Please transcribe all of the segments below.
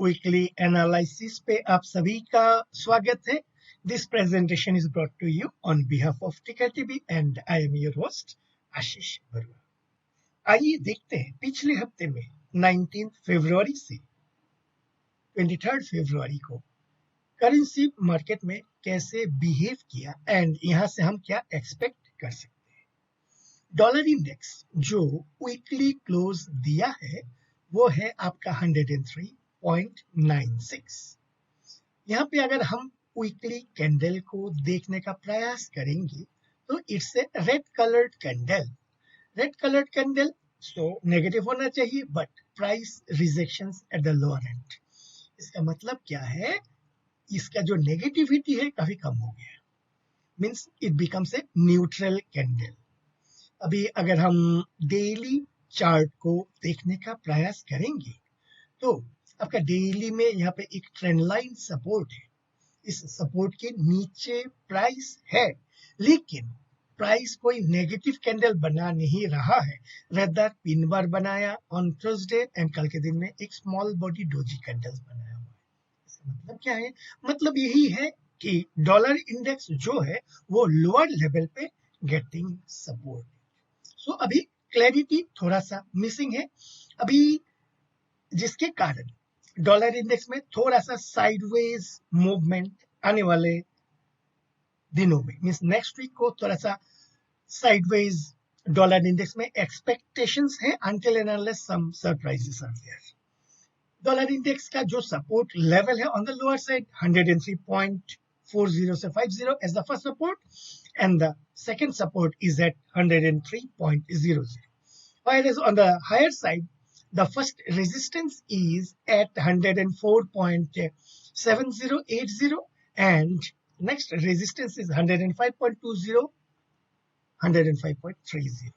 Weekly analysis पे आप सभी का स्वागत है। This presentation is brought to you on behalf of Ticker TV and I am your host Ashish Barua. आइए देखते हैं पिछले हफ्ते में 19 फरवरी से 23 फरवरी को करेंसी मार्केट में कैसे बिहेव किया एंड यहां से हम क्या एक्सपेक्ट कर सकते हैं। डॉलर इंडेक्स जो वीकली क्लोज दिया है वो है आपका 103.96। यहाँ पे अगर हम वीकली कैंडल को देखने का प्रयास करेंगे तो it's a red coloured candle. Red coloured candle so negative होना चाहिए but price rejections at the lower and. इसका मतलब क्या है, इसका जो नेगेटिविटी है काफी कम हो गया, means it becomes a neutral candle. अभी अगर हम डेली चार्ट को देखने का प्रयास करेंगे तो आपका डेली में यहाँ पे एक ट्रेंड लाइन सपोर्ट है। इस सपोर्ट के नीचे प्राइस है, लेकिन प्राइस कोई नेगेटिव कैंडल बना नहीं रहा है, रेदर पिन बार बनाया ऑन थर्सडे एंड कल के दिन में एक स्मॉल बॉडी डोजी कैंडल्स बनाया हुआ है। इसका मतलब क्या है, मतलब यही है कि डॉलर इंडेक्स जो है वो लोअर लेवल पे गेटिंग सपोर्ट। सो अभी क्लैरिटी थोड़ा सा मिसिंग है अभी, जिसके कारण डॉलर इंडेक्स में थोड़ा सा साइडवेज मूवमेंट आने वाले दिनों में, मींस नेक्स्ट वीक को थोड़ा सा साइडवेज डॉलर इंडेक्स में एक्सपेक्टेशंस है until and unless some surprises are there. Dollar index का जो सपोर्ट लेवल है ऑन द लोअर साइड 103.40 से 50 as the first support and the second support is at 103.00, whereas on the higher side the first resistance is at 104.7080 and next resistance is 105.20 105.30।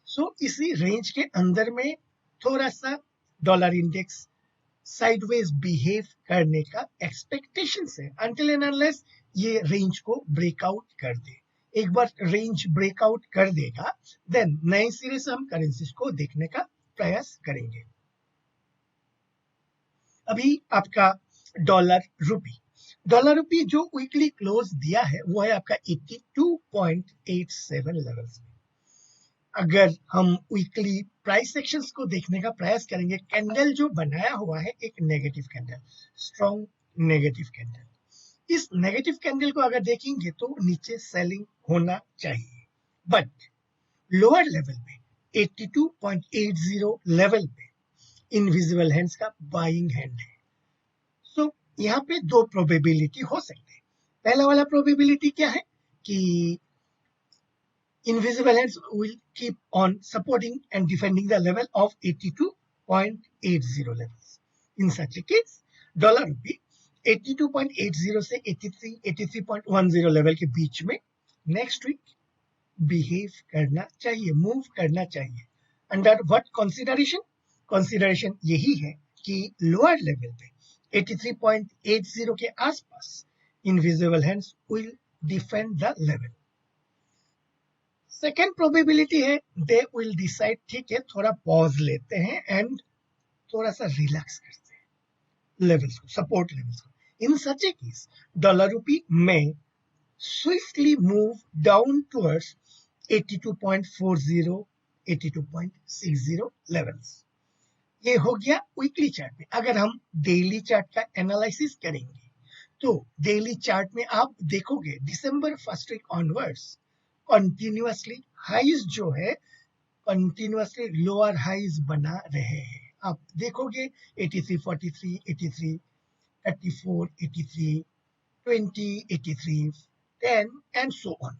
सो इसी range के अंदर में थोड़ा सा dollar index sideways behave करने का expectation है अंटिल एंड अनलेस ये रेंज को ब्रेकआउट कर दे। एक बार रेंज ब्रेकआउट कर देगा देन नए सिरे से हम करेंसीज को देखने का प्रयास करेंगे। अभी आपका डॉलर रुपी जो वीकली क्लोज दिया है वो है आपका 82.87 लेवल्स में। अगर हम वीकली प्राइस सेक्शंस को देखने का प्रयास करेंगे, कैंडल जो बनाया हुआ है एक negative candle, strong negative candle, इस नेगेटिव कैंडल को अगर देखेंगे तो नीचे सेलिंग होना चाहिए, बट लोअर लेवल पे 82.80 लेवल पे इनविजिबल हैंड्स का बाइंग हैंड है। सो यहाँ पे दो प्रोबेबिलिटी हो सकते हैं। पहला वाला प्रोबेबिलिटी क्या है कि invisible hands will keep on supporting and defending the level of 82.80 levels. In such a case, dollar rupee 82.80 से 83.10 लेवल के बीच में नेक्स्ट वीक बिहेव करना चाहिए, मूव करना चाहिए। Under what consideration? कंसीडरेशन यही है कि लोअर लेवल पे 83.80 के आसपास invisible hands will defend the level. Second probability है दे विल डिसाइड, ठीक है थोड़ा पॉज लेते हैं एंड थोड़ा सा रिलैक्स करते हैं लेवल्स को, सपोर्ट लेवल्स को। इन सच ए केस डॉलर रुपी में swiftly move down towards 82.40 82.60 levels. ये हो गया वीकली चार्ट में। अगर हम डेली चार्ट का एनालिसिस करेंगे तो डेली चार्ट में आप देखोगे December first week onwards continuously highs जो है कंटिन्यूअसली लोअर हाईज बना रहे हैं। आप देखोगे 83.43 83 34 83 20 83 10 and so on.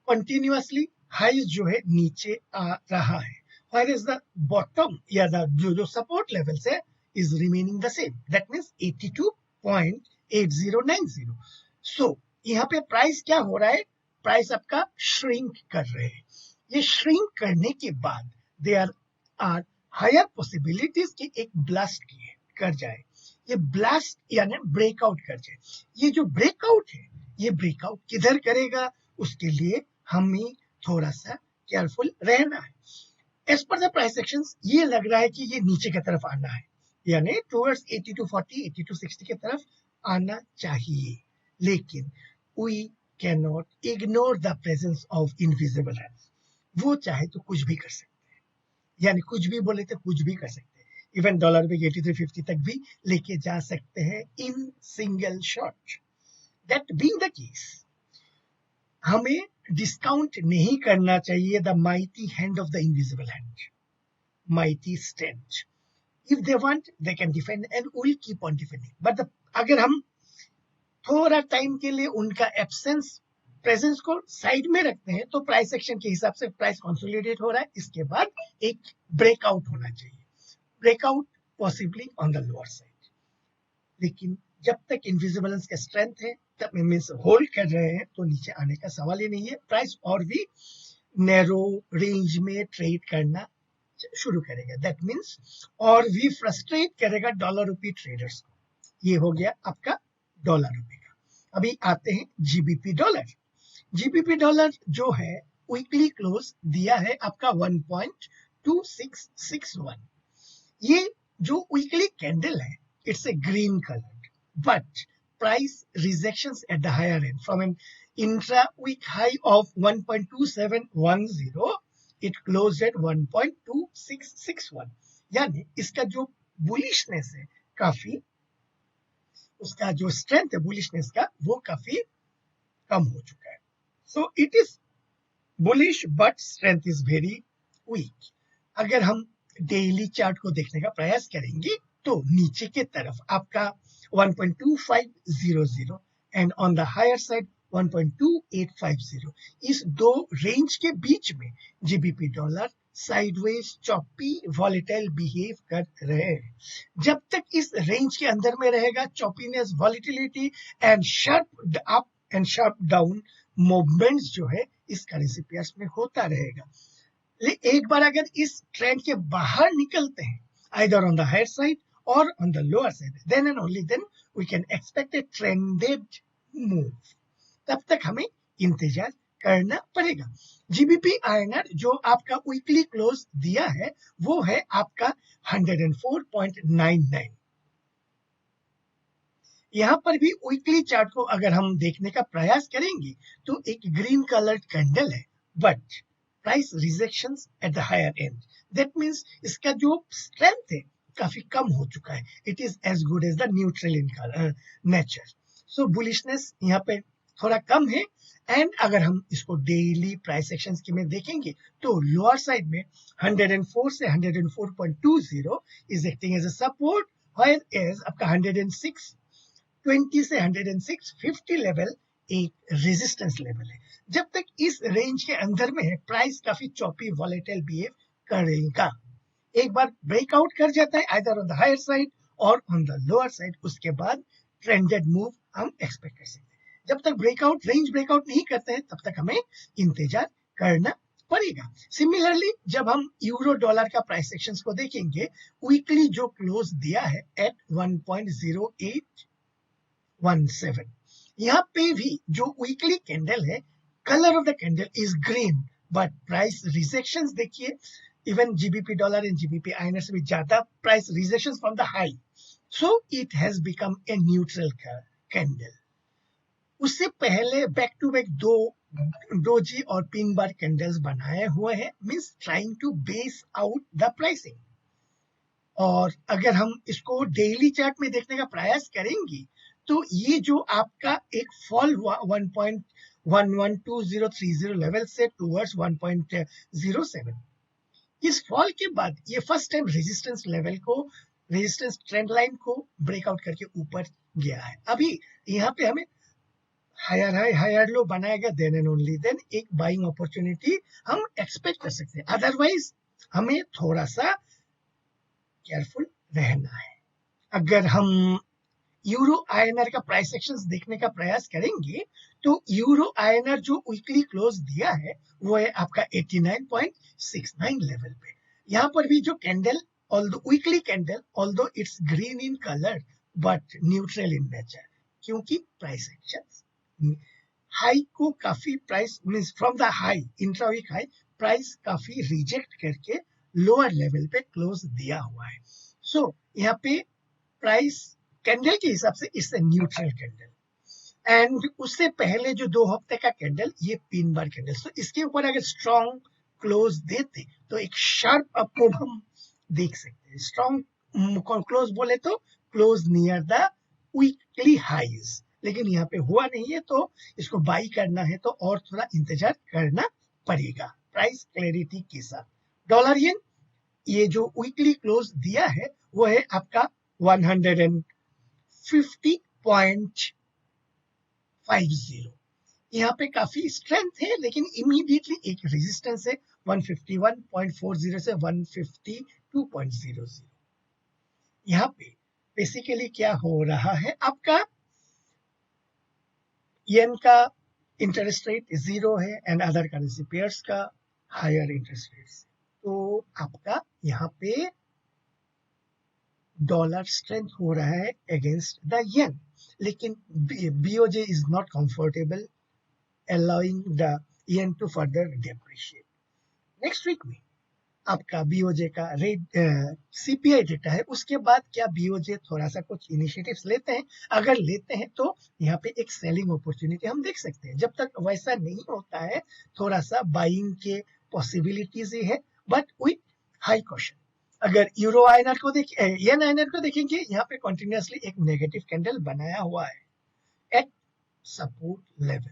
Continuously highs जो है नीचे आ रहा है, whereas the bottom या जो सपोर्ट लेवल्स है is remaining the same, that means 82.8090। सो यहाँ पे प्राइस क्या हो रहा है, प्राइस आपका श्रिंक कर रहे हैं। ये श्रिंक करने के बाद देयर आर हायर पॉसिबिलिटीज कि एक ब्लास्ट कर जाए, ये ब्लास्ट यानी ब्रेकआउट कर जाए। ये जो ब्रेकआउट है ये ब्रेकआउट किधर करेगा उसके लिए हमें थोड़ा सा केयरफुल रहना है। As per the price actions ये लग रहा है कि ये नीचे की तरफ आना है, यानी टूवर्ड्स 80 to 40, 80 to 60 की तरफ आना चाहिए, लेकिन we can not ignore the presence of invisible hands. वो चाहे तो कुछ भी कर सकते हैं, यानी कुछ भी बोले तो कुछ भी कर सकते हैं। इवन डॉलर पे 8350 तक भी लेके जा सकते हैं in single shot. That being the case, हमें डिस्काउंट नहीं करना चाहिए the mighty hand of the invisible hand, mighty strength. If they want they can defend and will keep on defending, but अगर हम थोड़ा टाइम के लिए उनका एब्सेंस प्रेजेंस को साइड में रखते हैं तो प्राइस एक्शन के हिसाब से प्राइस कंसोलिडेट हो रहा है, इसके बाद एक ब्रेकआउट होना चाहिए, breakout possibly on the lower side. लेकिन जब तक इनविजिबलेंस का स्ट्रेंथ है, तब मीन्स होल्ड कर रहे हैं, तो नीचे आने का सवाल ही नहीं है। प्राइस और भी नैरो रेंज में ट्रेड करना शुरू करेगा, दैट मीन्स और भी फ्रस्ट्रेट करेगा डॉलर रूपी ट्रेडर्स को। ये हो गया आपका डॉलर रूपी का। अभी आते हैं जीबीपी डॉलर। जीबीपी डॉलर जो है वीकली क्लोज दिया है आपका 1.2661। ये जो वीकली कैंडल है, it's a green colour, but price rejections at the higher end from an intra-week high of 1.2710, it closed at 1.2661। यानी इसका जो बुलिशनेस है काफी, उसका जो स्ट्रेंथ है बुलिशनेस का, वो काफी कम हो चुका है। So it is bullish but strength is very weak. अगर हम डेली चार्ट को देखने का प्रयास करेंगे तो नीचे के तरफ आपका 1.2500 and on the higher side 1.2850, इस दो रेंज के बीच में GBP dollar sideways choppy volatile behave कर रहे हैं। जब तक इस रेंज के अंदर में रहेगा, choppiness, volatility and sharp up and sharp down movements जो है इस करेंसी पेयर्स में होता रहेगा। एक बार अगर इस ट्रेंड के बाहर निकलते हैं, either on the higher side or on the lower side, then and only then we can expect a trended move। तब तक हमें इंतजार करना पड़ेगा। जीबीपी आईएनआर जो आपका वीकली क्लोज दिया है वो है आपका 104.99। यहाँ पर भी वीकली चार्ट को अगर हम देखने का प्रयास करेंगे तो एक ग्रीन कलर्ड कैंडल है, but price rejections at the higher end, that means इसका जो स्ट्रेंथ है काफी कम हो चुका है। It is as good as the neutral in nature. So bullishness यहाँ पे थोड़ा कम है। एंड अगर हम इसको डेली प्राइस एक्शंस के में देखेंगे तो लोअर साइड में 104 से 104.20 is acting as a support, while as आपका 106.20 से 106.50 लेवल एक रेजिस्टेंस लेवल है। जब तक इस रेंज के अंदर में है, प्राइस काफी चॉपी वॉलेटाइल बिहेव करेगा। एक बार ब्रेकआउट कर जाता है either on the higher side और ऑन द लोअर साइड, उसके बाद ट्रेंडेड मूव हम एक्सपेक्ट कर सकते हैं। जब तक ब्रेकआउट रेंज ब्रेकआउट नहीं करते हैं तब तक हमें इंतजार करना पड़ेगा। सिमिलरली जब हम यूरो डॉलर का प्राइस सेक्शंस को देखेंगे, वीकली जो क्लोज दिया है एट 1.0817, यहाँ पे भी जो वीकली कैंडल है, colour of the candle is green, but price rejections देखिए, even GBP dollar and GBP INR से भी ज्यादा price rejections from the high. So it has become a neutral candle. उससे पहले बैक टू बैक दो doji और pin bar candles बनाए हुए हैं, means trying to base out the pricing. और अगर हम इसको डेली चार्ट में देखने का प्रयास करेंगे तो ये जो आपका एक फॉल हुआ 1.112030 लेवल से टूवर्ड्स 1.07, इस फॉल के बाद ये फर्स्ट टाइम रेजिस्टेंस लेवल को, रेजिस्टेंस ट्रेंड लाइन को ब्रेकआउट करके ऊपर गया है। अभी यहाँ पे हमें हायर हाई हायर लो बनाएगा, देन एंड ओनली देन एक बाइंग अपॉर्चुनिटी हम एक्सपेक्ट कर सकते हैं। अदरवाइज हमें थोड़ा सा केयरफुल रहना है। अगर हम यूरो आईएनआर का प्राइस एक्शंस देखने का प्रयास करेंगे तो यूरो आईएनआर जो वीकली क्लोज दिया है वो है आपका 89.69 लेवल पे। यहाँ पर भी जो candle, although weekly candle, although it's green in colour but neutral in nature, क्योंकि प्राइस एक्शंस हाई को काफी price means from the high intra week high price काफी रिजेक्ट करके लोअर लेवल पे क्लोज दिया हुआ है। सो यहाँ पे प्राइस कैंडल के हिसाब से it's a neutral candle, and उससे पहले जो 2 हफ्ते का कैंडल ये पिन बार कैंडल, तो इसके ऊपर अगर स्ट्रॉन्ग क्लोज देते तो एक शार्प अप मूव हम देख सकते हैं। स्ट्रॉन्ग क्लोज बोले तो close near the weekly highs, लेकिन यहाँ पे हुआ नहीं है, तो इसको बाई करना है तो और थोड़ा इंतजार करना पड़ेगा प्राइस क्लैरिटी के साथ। डॉलर येन, ये जो वीकली क्लोज दिया है वो है आपका 150.50। यहाँ पे काफी स्ट्रेंथ है, लेकिन इमीडिएटली एक रेजिस्टेंस है 151.40 से 152.00। यहाँ पे बेसिकली क्या हो रहा है, आपका येन का इंटरेस्ट रेट 0 है एंड अदर करेंसी पेयर्स का हायर इंटरेस्ट रेट, तो आपका यहाँ पे डॉलर स्ट्रेंथ हो रहा है अगेंस्ट द येन, लेकिन BOJ is not comfortable allowing the yen to further depreciate. Next week में आपका बीओजे का रेट सीपीआई डेटा है, उसके बाद क्या बीओजे थोड़ा सा कुछ इनिशिएटिव्स लेते हैं, अगर लेते हैं तो यहाँ पे एक सेलिंग अपॉर्चुनिटी हम देख सकते हैं। जब तक वैसा नहीं होता है थोड़ा सा बाइंग के पॉसिबिलिटीज ही है, बट विथ हाई कॉशन। अगर यूरो आईएनआर को देखें, येन आईएनआर को देखेंगे, यहाँ पे कंटिन्यूअसली एक नेगेटिव कैंडल बनाया हुआ है एट सपोर्ट लेवल।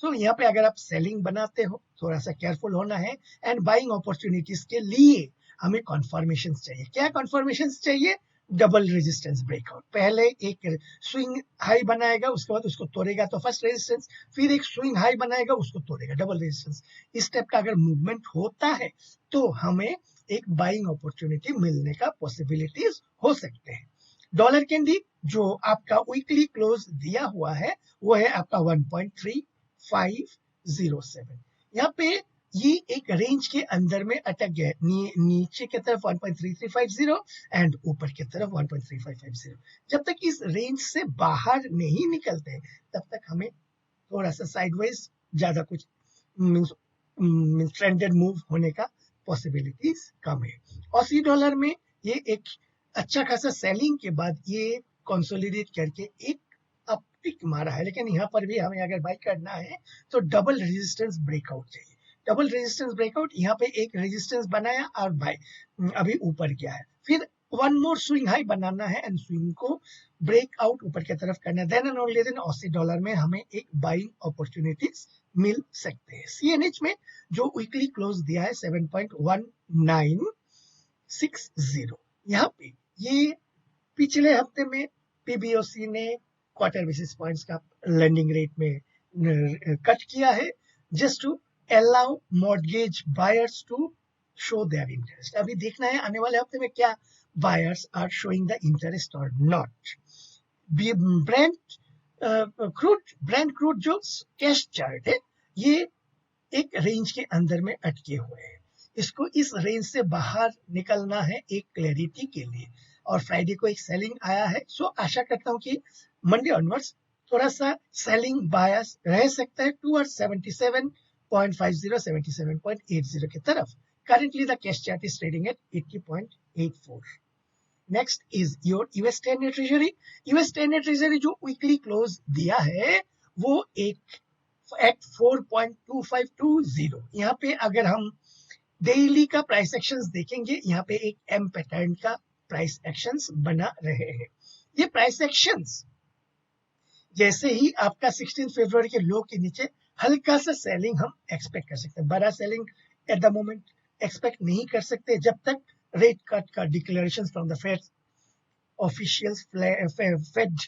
सो यहाँ पे अगर आप सेलिंग बनाते हो थोड़ा सा केयरफुल होना है, एंड बाइंग अपॉर्चुनिटीज के लिए हमें कन्फर्मेशन चाहिए। क्या कन्फर्मेशन चाहिए? Double resistance breakout. पहले एक स्विंग हाई बनाएगा, उसके बाद उसको तोड़ेगा तो फर्स्ट रेजिस्टेंस, फिर एक स्विंग हाई बनाएगा, उसको तोड़ेगा, डबल रेजिस्टेंस। इस टाइप का अगर मूवमेंट होता है तो हमें एक बाइंग अपॉर्चुनिटी मिलने का पॉसिबिलिटीज हो सकते हैं। डॉलर कैंडी जो आपका वीकली क्लोज दिया हुआ है वो है आपका 1.3507। यहाँ पे ये एक रेंज के अंदर में अटक गया है, नीचे की तरफ 1.3350 एंड ऊपर की तरफ 1.3550। जब तक इस रेंज से बाहर नहीं निकलते तब तक हमें थोड़ा सा साइडवाइज ज्यादा कुछ ट्रेंडेड मूव होने का पॉसिबिलिटीज कम है। ऑसी डॉलर में ये एक अच्छा खासा सेलिंग के बाद ये कंसोलिडेट करके एक अपटिक मारा है, लेकिन यहाँ पर भी हमें अगर बाई करना है तो डबल रेजिस्टेंस ब्रेकआउट चाहिए। डबल रेजिस्टेंस ब्रेकआउट, यहाँ पे एक रेजिस्टेंस बनाया और बाई अभी ऊपर गया है, फिर वन मोर स्विंग हाई बनाना है एंड स्विंग को ब्रेकआउट ऊपर की तरफ करना है, then and only then Aussie dollar में हमें एक बाइंग अपॉर्चुनिटीज मिल सकते हैं। सीएनएच में जो वीकली क्लोज दिया है 7.1960, यहाँ पे ये पिछले हफ्ते में पीबीओसी ने क्वार्टर बेसिस पॉइंट्स का लैंडिंग रेट में कट किया है, just to allow mortgage buyers to show their interest. अभी देखना है आने वाले हफ्ते में क्या buyers are showing the interest और नॉट। ब्रेंट क्रूड जो कैश चार्ट है ये एक रेंज के अंदर में अटके हुए हैं, इसको इस रेंज से बाहर निकलना है एक क्लैरिटी के लिए, और फ्राइडे को एक सेलिंग आया है। सो आशा करता हूं कि मंडे ऑनवर्ड्स थोड़ा सा सेलिंग बायस रह सकता है टूवर्ड 77.50 77.80 की तरफ। Currently the cash chart is trading at 80.84. Next is your US 10-year treasury. US 10-year treasury जो वीकली क्लोज दिया है वो एक at 4.2520। यहाँ पे अगर हम डेली का प्राइस एक्शंस देखेंगे, यहाँ पे एक एम पैटर्न का प्राइस एक्शंस बना रहे हैं। ये प्राइस एक्शंस जैसे ही आपका 16 फरवरी के लो के नीचे हल्का सा सेलिंग हम एक्सपेक्ट कर सकते हैं। बड़ा selling at the moment expect नहीं कर सकते जब तक रेट कट का declaration from the Fed officials Fed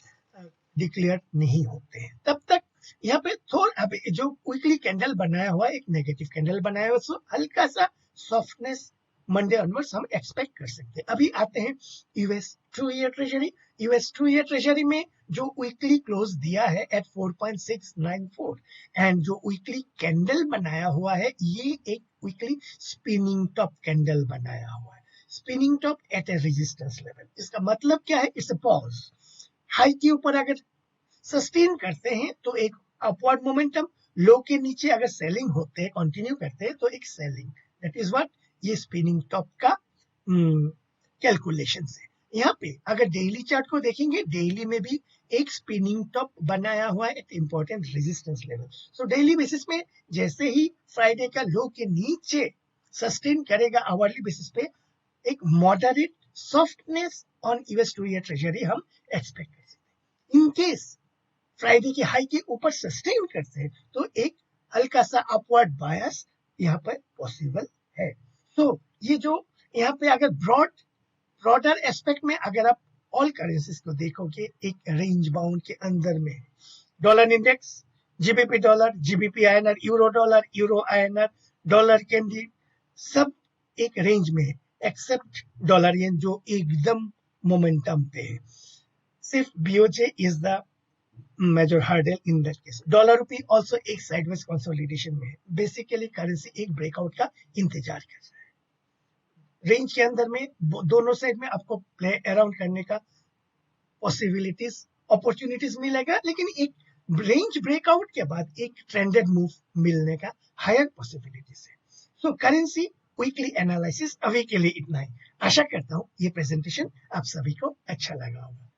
declare नहीं होते हैं, तब तक यहाँ पे थोड़ा जो वीकली कैंडल बनाया हुआ एक नेगेटिव कैंडल बनाया हुआ, सो हल्का सा सॉफ्टनेस मंडे ऑनवर्ड्स हम एक्सपेक्ट कर सकते हैं। अभी आते हैं US 2-year treasury. US 2-year treasury में जो वीकली क्लोज दिया है एट 4.694 एंड जो वीकली कैंडल बनाया हुआ है ये एक वीकली स्पिनिंग टॉप कैंडल बनाया हुआ है, स्पिनिंग टॉप एट ए रेजिस्टेंस लेवल। इसका मतलब क्या है? It's a pause. हाई के ऊपर अगर सस्टेन करते हैं तो एक अपवर्ड मोमेंटम, लो के नीचे अगर सेलिंग होते हैं कंटिन्यू करते हैं तो एक सेलिंग, दैट इज व्हाट ये स्पिनिंग टॉप का कैलकुलेशन है। यहाँ पे अगर डेली चार्ट को देखेंगे, डेली में भी एक स्पिनिंग टॉप बनाया हुआ है at important resistance level. So daily basis में जैसे ही फ्राइडे का लो के नीचे सस्टेन करेगा आवरली बेसिस पे, एक moderate softness on US 2 year treasury हम एक्सपेक्ट कर सकते हैं। इन केस फ्राइडे की हाई के ऊपर सस्टेन करते हैं तो एक हल्का सा अपवर्ड बायस यहाँ पर पॉसिबल है। सो ये जो यहाँ पे अगर ब्रॉडर एस्पेक्ट में अगर आप ऑल करेंसीज को देखोगे, एक रेंज बाउंड के अंदर में dollar index, GBP dollar, GBP INR, euro dollar, euro INR, dollar candy, सब एक रेंज में है एक्सेप्ट डॉलर येन जो एकदम मोमेंटम पे है। सिर्फ BOJ is the major hurdle in that case. Dollar rupee also एक साइडवेज कंसोलिडेशन में है। बेसिकली करेंसी एक ब्रेकआउट का इंतजार कर रहा है। रेंज के अंदर में दोनों साइड में आपको प्ले अराउंड करने का पॉसिबिलिटीज, अपॉर्चुनिटीज मिलेगा, लेकिन एक रेंज ब्रेकआउट के बाद एक ट्रेंडेड मूव मिलने का हायर पॉसिबिलिटीज है। सो करेंसी वीकली एनालिसिस अभी के लिए इतना ही। आशा करता हूँ ये प्रेजेंटेशन आप सभी को अच्छा लगा होगा।